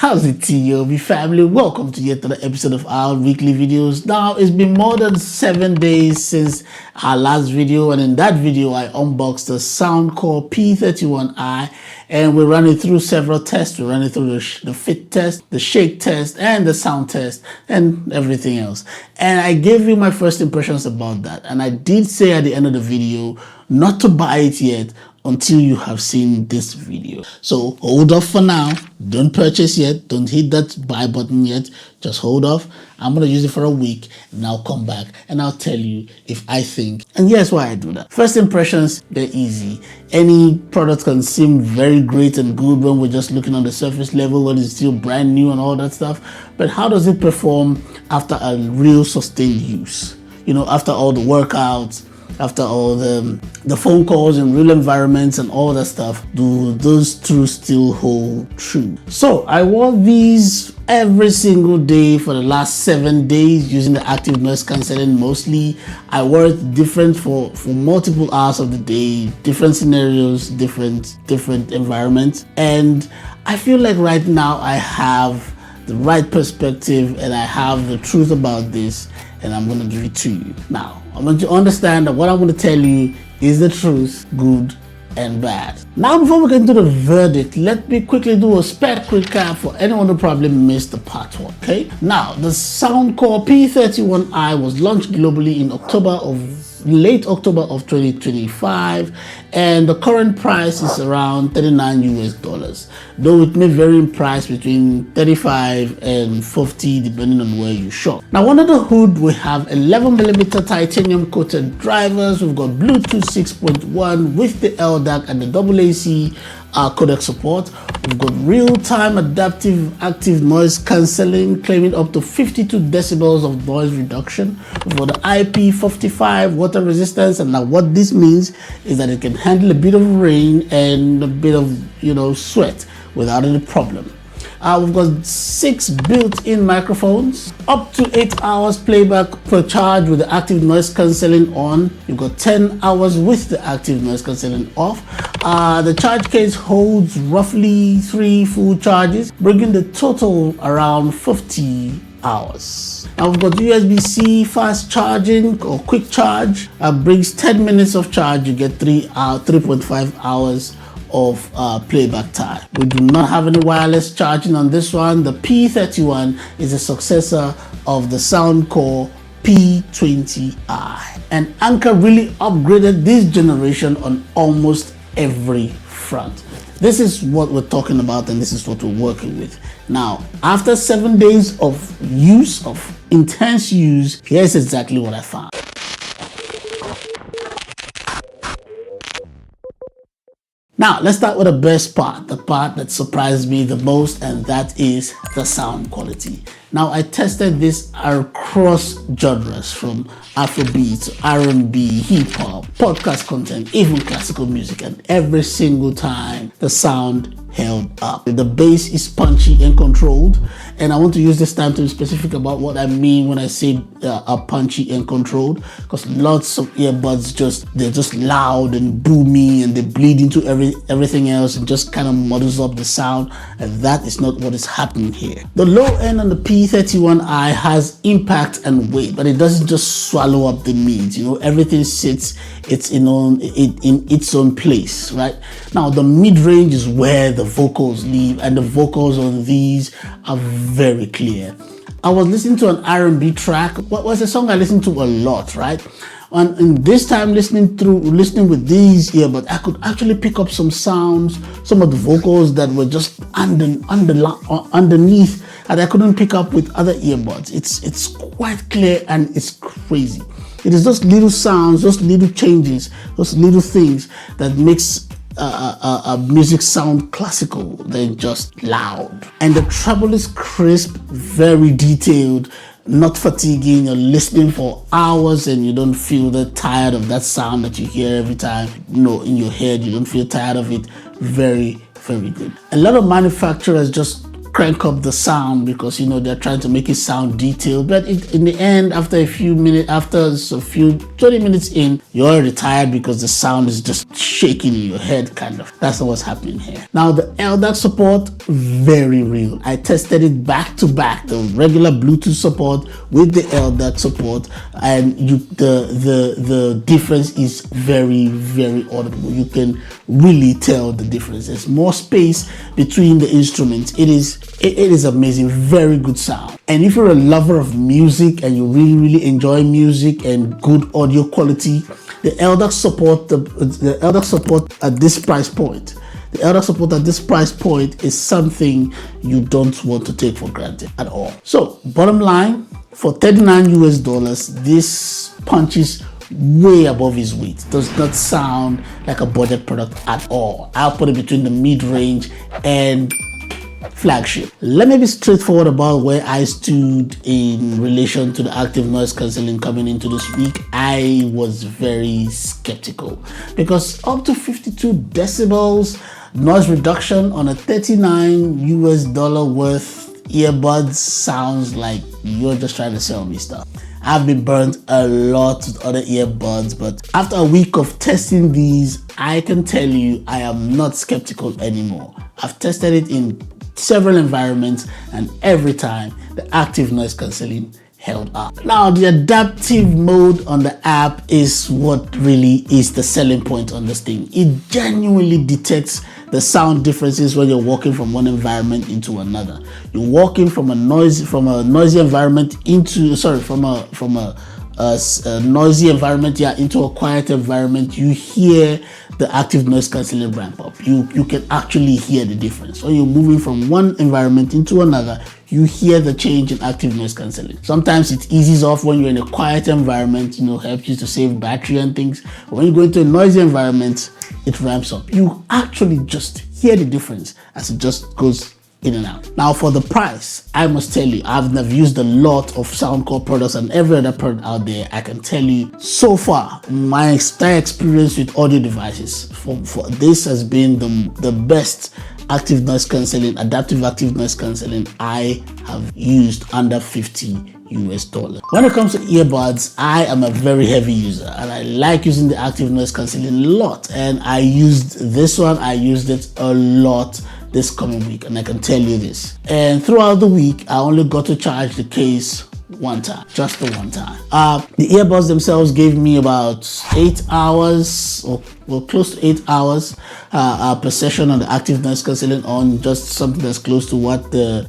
How's it, TOB family? Welcome to yet another episode of our weekly videos. Now, it's been more than 7 days since our last video, and in that video, I unboxed the Soundcore P31i, and we're running through several tests. We're running through the fit test, the shake test, and the sound test, and everything else. And I gave you my first impressions about that, and I did say at the end of the video not to buy it yet until you have seen this video. So hold off for now. Don't purchase yet. Don't hit that buy button yet. Just hold off. I'm going to use it for a week and I'll come back and I'll tell you if I think. And here's why I do that. First impressions, they're easy. Any product can seem very great and good when we're just looking on the surface level, when it's still brand new and all that stuff. But how does it perform after a real sustained use? You know, after all the workouts, after all the phone calls in real environments and all that stuff, do those two still hold true? So I wore these every single day for the last 7 days using the active noise cancelling mostly. I wore it different for multiple hours of the day, different scenarios, different environments, and I feel like right now I have the right perspective and I have the truth about this, and I'm going to give it to you. Now, I want you to understand that what I'm going to tell you is the truth, good and bad. Now, before we get into the verdict, let me quickly do a spec recap for anyone who probably missed the part one, okay? Now, the Soundcore P31i was launched globally in late October of 2025, and the current price is around $39 US, though it may vary in price between 35 and 50 depending on where you shop. Now, under the hood we have 11mm titanium coated drivers. We've got Bluetooth 6.1 with the LDAC and the AAC codec support. We've got real-time adaptive active noise cancelling, claiming up to 52 decibels of noise reduction. We've got the IP55 water resistance, and now what this means is that it can handle a bit of rain and a bit of sweat without any problem. We've got 6 built-in microphones, up to 8 hours playback per charge with the active noise cancelling on. You've got 10 hours with the active noise cancelling off. The charge case holds roughly 3 full charges, bringing the total around 50 hours. Now we've got USB-C fast charging or quick charge. Brings 10 minutes of charge. You get 3.5 hours of playback time. We do not have any wireless charging on this one. The P31 is a successor of the Soundcore P20i, and Anker really upgraded this generation on almost every front. This is what we're talking about, and this is what we're working with. Now, after 7 days of use, of intense use, here's exactly what I found. Now, let's start with the best part, the part that surprised me the most, and that is the sound quality. Now, I tested this across genres, from Afrobeat to R&B, hip-hop, podcast content, even classical music, and every single time the sound held up. The bass is punchy and controlled, and I want to use this time to be specific about what I mean when I say punchy and controlled, because lots of earbuds they're just loud and boomy, and they bleed into everything else and just kind of muddles up the sound, and that is not what is happening here. The low end on the P31i has impact and weight, but it doesn't just swallow up the meat. You know, everything sits in its own place, right? Now, the mid-range is where the vocals live, and the vocals on these are very clear. I was listening to an R&B track. What was a song I listened to a lot, right? And this time listening with these earbuds, I could actually pick up some sounds, some of the vocals that were just underneath, and I couldn't pick up with other earbuds. It's quite clear and it's crazy. It is those little sounds, those little changes, those little things that makes music sound classical than just loud. And the treble is crisp, very detailed, not fatiguing. You're listening for hours and you don't feel tired of that sound that you hear every time. In your head, you don't feel tired of it. Very, very good. A lot of manufacturers just crank up the sound because they're trying to make it sound detailed, but in the end, after a few 20 minutes in, you're already tired because the sound is just shaking in your head, kind of. That's not what's happening here. Now the LDAC support, very real. I tested it back to back, the regular Bluetooth support with the LDAC support, and the difference is very, very audible. You can really tell the difference. There's more space between the instruments. It is amazing, very good sound. And if you're a lover of music and you really enjoy music and good audio quality, the LDAC support, the LDAC support at this price point, the LDAC support at this price point is something you don't want to take for granted at all. So bottom line, for $39 US, this punches way above his weight. Does not sound like a budget product at all. I'll put it between the mid-range and flagship. Let me be straightforward about where I stood in relation to the active noise cancelling coming into this week. I was very skeptical because up to 52 decibels noise reduction on a $39 US worth earbuds sounds like you're just trying to sell me stuff. I've been burnt a lot with other earbuds, but after a week of testing these, I can tell you I am not skeptical anymore. I've tested it in several environments, and every time the active noise cancelling held up. Now the adaptive mode on the app is what really is the selling point on this thing. It genuinely detects the sound differences when you're walking from one environment into another. You're walking from a noisy environment into from a noisy environment into a quiet environment. You hear the active noise cancelling ramp up. You can actually hear the difference. When you're moving from one environment into another, you hear the change in active noise cancelling. Sometimes it eases off when you're in a quiet environment, helps you to save battery and things. But when you go into a noisy environment, it ramps up. You actually just hear the difference as it just goes in and out. Now for the price, I must tell you, I've used a lot of Soundcore products and every other product out there. I can tell you so far, my entire experience with audio devices for this has been the best active noise cancelling, adaptive active noise cancelling I have used under $50 US. When it comes to earbuds, I am a very heavy user and I like using the active noise cancelling a lot, and I used this one, I used it a lot this coming week, and I can tell you this. And throughout the week, I only got to charge the case one time, just the one time. The earbuds themselves gave me about 8 hours or close to 8 hours per session on the active noise cancelling, on just something that's close to what the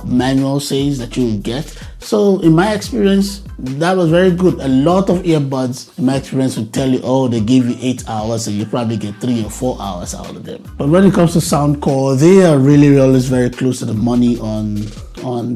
manual says that you will get. So in my experience, that was very good. A lot of earbuds in my experience would tell you, oh, they give you 8 hours and you probably get 3 or 4 hours out of them. But when it comes to Soundcore, they are really always very close to the money on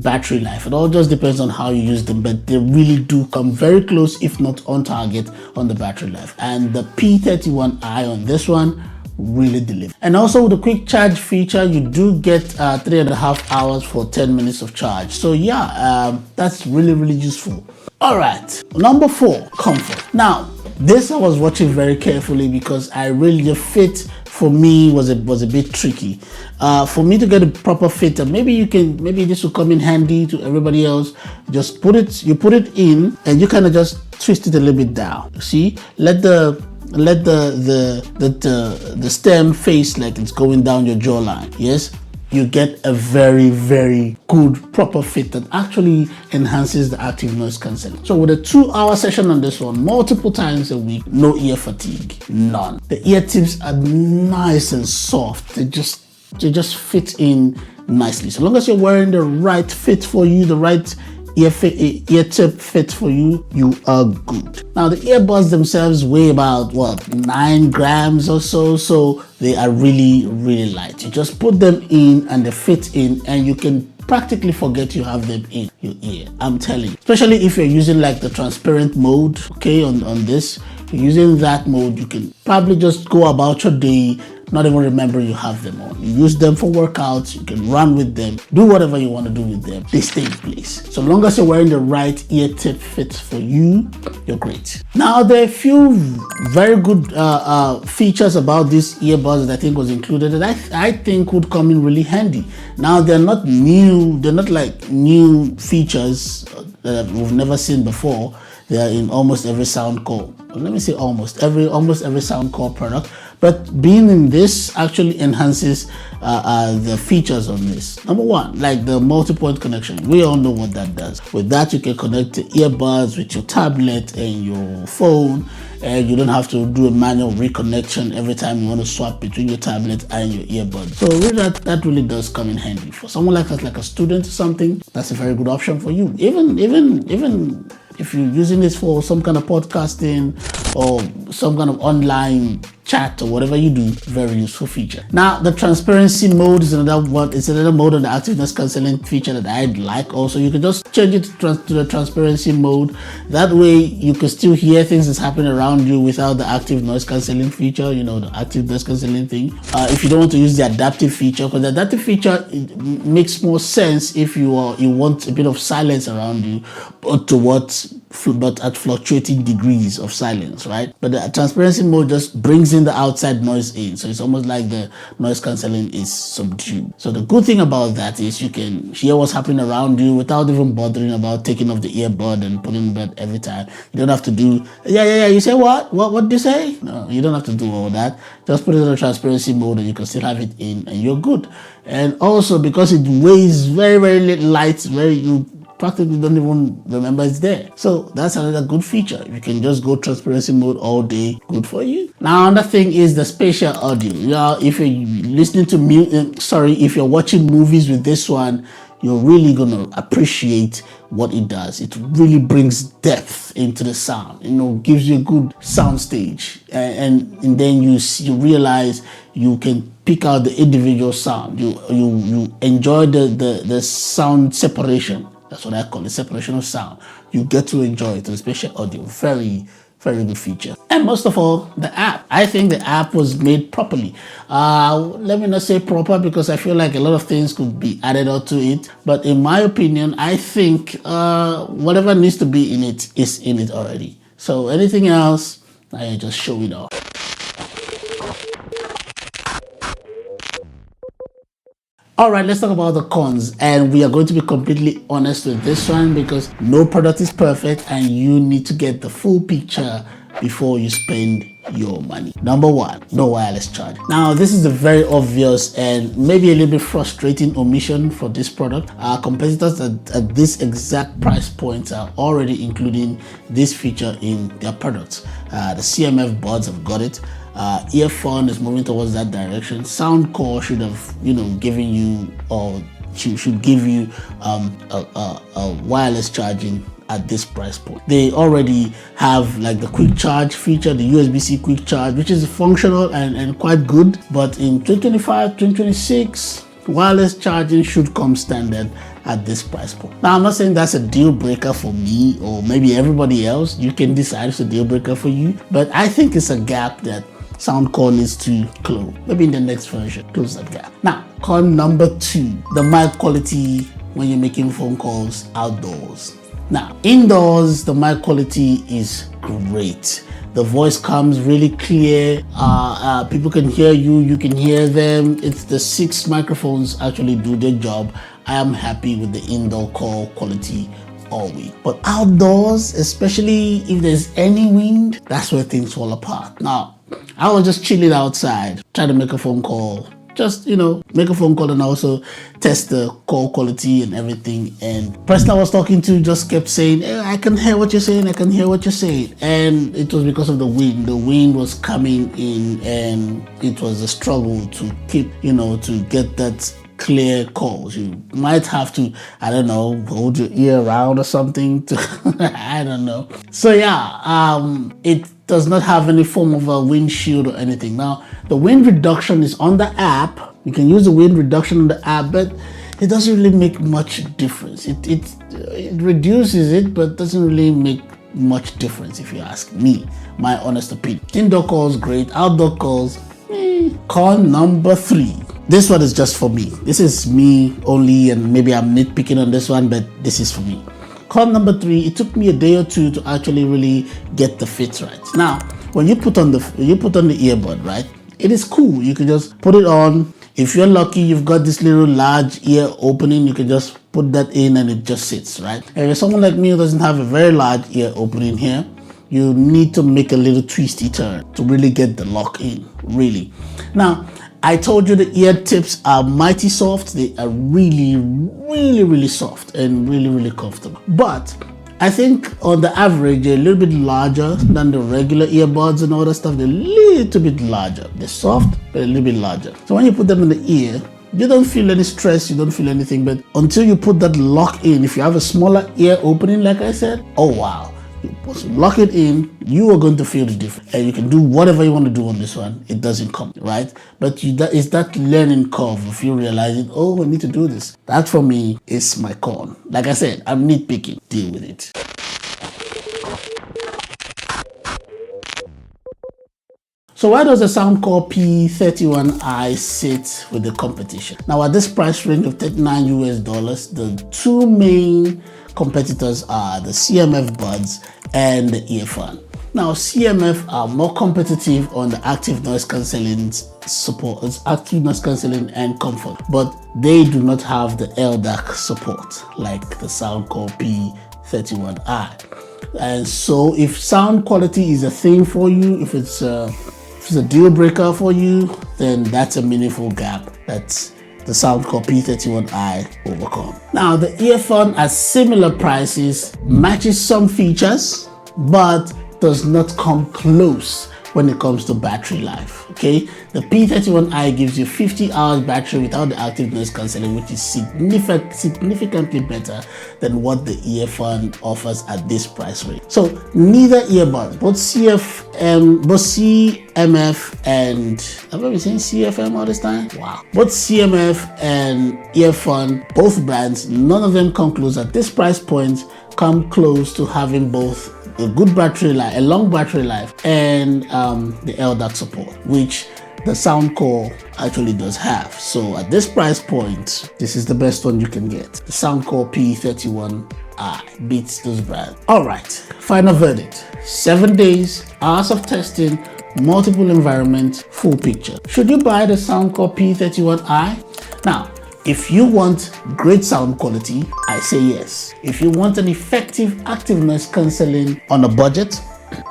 battery life. It all just depends on how you use them, but they really do come very close, if not on target, on the battery life. And the P31i on this one really deliver. And also with the quick charge feature, you do get 3.5 hours for 10 minutes of charge. So yeah, that's really useful. All right, number 4, comfort. Now this I was watching very carefully because the fit for me was a bit tricky. For me to get a proper fit, and maybe this will come in handy to everybody else. Just put it in and you kind of just twist it a little bit down. See, let the stem face like it's going down your jawline. Yes, you get a very good proper fit that actually enhances the active noise cancelling. So with a 2-hour session on this one, multiple times a week, no ear fatigue, none. The ear tips are nice and soft. They just fit in nicely. So long as you're wearing the right fit for you, the right ear tip fit for you, you are good. Now the earbuds themselves weigh about 9 grams or so they are really light. You just put them in and they fit in, and you can practically forget you have them in your ear. I'm telling you, especially if you're using like the transparent mode, okay, on this, you're using that mode, you can probably just go about your day not even remember you have them on. You use them for workouts, you can run with them, do whatever you want to do with them. They stay in place. So long as you're wearing the right ear tip fit for you, you're great. Now there are a few very good features about these earbuds that I think was included that I think would come in really handy. Now they're not new, they're not like new features that we've never seen before. They are in almost every Soundcore. Let me say almost every Soundcore product. But being in this actually enhances the features on this. Number one, like the multi-point connection. We all know what that does. With that, you can connect the earbuds with your tablet and your phone, and you don't have to do a manual reconnection every time you want to swap between your tablet and your earbuds. So really that really does come in handy. For someone like us, like a student or something, that's a very good option for you. Even if you're using this for some kind of podcasting or some kind of online chat or whatever you do, very useful feature. Now, the transparency mode is another one. It's another mode on the activeness cancelling feature that I'd like. Also, you can just change it to the transparency mode. That way, you can still hear things that's happening around you without the active noise cancelling feature. You know, the active noise cancelling thing. If you don't want to use the adaptive feature, because the adaptive feature it makes more sense if you want a bit of silence around you, but at fluctuating degrees of silence, right? But the transparency mode just brings in the outside noise in, so it's almost like the noise cancelling is subdued. So the good thing about that is you can hear what's happening around you without even bothering about taking off the earbud and putting it back every time. You don't have to do you say what did you say? No, you don't have to do all that. Just put it in the transparency mode and you can still have it in and you're good. And also because it weighs very, very light, you practically don't even remember it's there. So that's another good feature. You can just go transparency mode all day. Good for you. Now another thing is the spatial audio. If you're listening to if you're watching movies with this one, you're really gonna appreciate what it does. It really brings depth into the sound. Gives you a good sound stage, and then you realize you can pick out the individual sound. You enjoy the sound separation. That's what I call it, separation of sound. You get to enjoy it, the spatial audio. Very, very good feature. And most of all, the app. I think the app was made properly. Let me not say proper because I feel like a lot of things could be added onto it. But in my opinion, I think whatever needs to be in it is in it already. So anything else, I just show it off. All right, let's talk about the cons, and we are going to be completely honest with this one because no product is perfect and you need to get the full picture before you spend your money. Number one, no wireless charge. Now, this is a very obvious and maybe a little bit frustrating omission for this product. Our competitors at this exact price point are already including this feature in their products. The CMF buds have got it. Earphone is moving towards that direction. Soundcore should have, given you, or should give you a wireless charging at this price point. They already have like the quick charge feature, the USB-C quick charge, which is functional and quite good. But in 2025, 2026, wireless charging should come standard at this price point. Now, I'm not saying that's a deal breaker for me or maybe everybody else. You can decide it's a deal breaker for you, but I think it's a gap that Soundcore needs to close. Maybe in the next version, close that gap. Now, con number 2, the mic quality when you're making phone calls outdoors. Now, indoors, the mic quality is great. The voice comes really clear. People can hear you, you can hear them. It's the 6 microphones actually do their job. I am happy with the indoor call quality all week. But outdoors, especially if there's any wind, that's where things fall apart. Now, I was just chilling outside, trying to make a phone call. Just, make a phone call and also test the call quality and everything. And the person I was talking to just kept saying, hey, I can hear what you're saying, I can hear what you're saying. And it was because of the wind. The wind was coming in and it was a struggle to keep, to get that clear calls. You might have to, hold your ear around or something to, I don't know. So yeah, it does not have any form of a windshield or anything. Now, the wind reduction is on the app. You can use the wind reduction on the app, but it doesn't really make much difference. It reduces it, but doesn't really make much difference if you ask me, my honest opinion. Indoor calls, great. Outdoor calls, Con number 3. This one is just for me. This is me only, and maybe I'm nitpicking on this one, but this is for me. Con number 3, it took me a day or two to actually really get the fit right. Now, when you put on the earbud, right, it is cool. You can just put it on If you're lucky, you've got this little large ear opening, you can just put that in and it just sits, right? And if you're someone like me who doesn't have a very large ear opening here, you need to make a little twisty turn to really get the lock in, really. Now, I told you the ear tips are mighty soft. They are really, really, really soft and really, really comfortable. But I think on the average, they're a little bit larger than the regular earbuds and all that stuff. They're a little bit larger. They're soft, but a little bit larger. So when you put them in the ear, you don't feel any stress, you don't feel anything. But until you put that lock in, if you have a smaller ear opening, like I said, oh wow. Once you lock it in, you are going to feel the difference, and you can do whatever you want to do on this one. It doesn't come, right? But it's that learning curve of you realizing, oh, I need to do this. That for me is my con. Like I said, I'm nitpicking. Deal with it. So where does the Soundcore P31i sit with the competition? Now at this price range of $39 US, the two main competitors are the CMF buds and the earphone. Now CMF are more competitive on the active noise cancelling support, active noise cancelling and comfort, but they do not have the LDAC support like the Soundcore P31i. And so if sound quality is a thing for you, if it's a deal breaker for you, then that's a meaningful gap that's the Soundcore P31i overcome. Now the earphone at similar prices matches some features, but does not come close when it comes to battery life. Okay, the P31i gives you 50 hours battery without the active noise cancelling, which is significantly better than what the earphone offers at this price range. So neither earbuds, both CMF and I've been saying CFM all this time. Wow, both CMF and earphone, both brands, none of them come close at this price point. Come close to having both a good battery life, a long battery life, and the LDAC support, which the Soundcore actually does have. So at this price point, this is the best one you can get. The Soundcore P31i beats those brands. All right, final verdict: 7 days, hours of testing, multiple environments, full picture. Should you buy the Soundcore P31i? Now, if you want great sound quality, I say yes. If you want an effective active noise cancelling on a budget,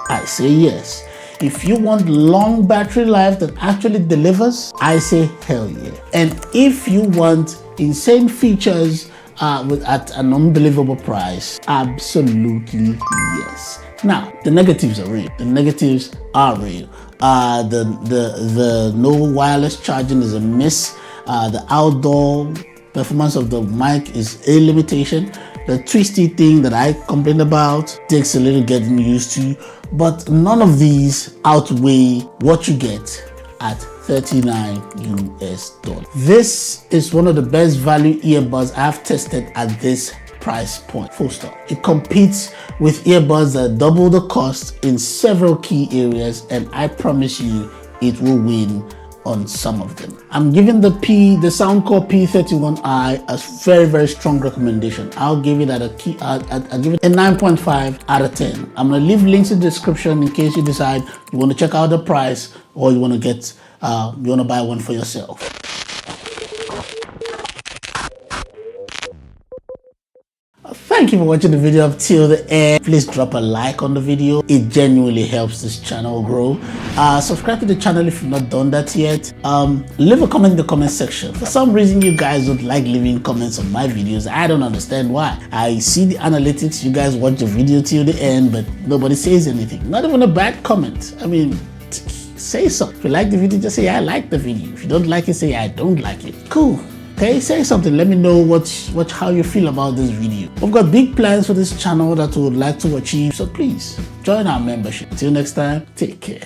I say yes. If you want long battery life that actually delivers, I say hell yeah. And if you want insane features at an unbelievable price, absolutely yes. Now, the negatives are real. The negatives are real. The no wireless charging is a miss. The outdoor performance of the mic is a limitation. The twisty thing that I complained about takes a little getting used to, but none of these outweigh what you get at $39 US. This is one of the best value earbuds I've tested at this price point, full stop. It competes with earbuds that double the cost in several key areas, and I promise you it will win on some of them. I'm giving the Soundcore P31i a very, very strong recommendation. I'll give it I'll give it a 9.5 out of 10. I'm gonna leave links in the description in case you decide you want to check out the price or you want to get you want to buy one for yourself. Thank you for watching the video up till the end. Please drop a like on the video. It genuinely helps this channel grow. Subscribe to the channel if you've not done that yet. Leave a comment in the comment section. For some reason, you guys don't like leaving comments on my videos. I don't understand why. I see the analytics. You guys watch the video till the end, but nobody says anything. Not even a bad comment. I mean, say so. If you like the video, just say I like the video. If you don't like it, say I don't like it. Cool. Okay, say something. Let me know how you feel about this video. We've got big plans for this channel that we would like to achieve, so please join our membership. Until next time, take care.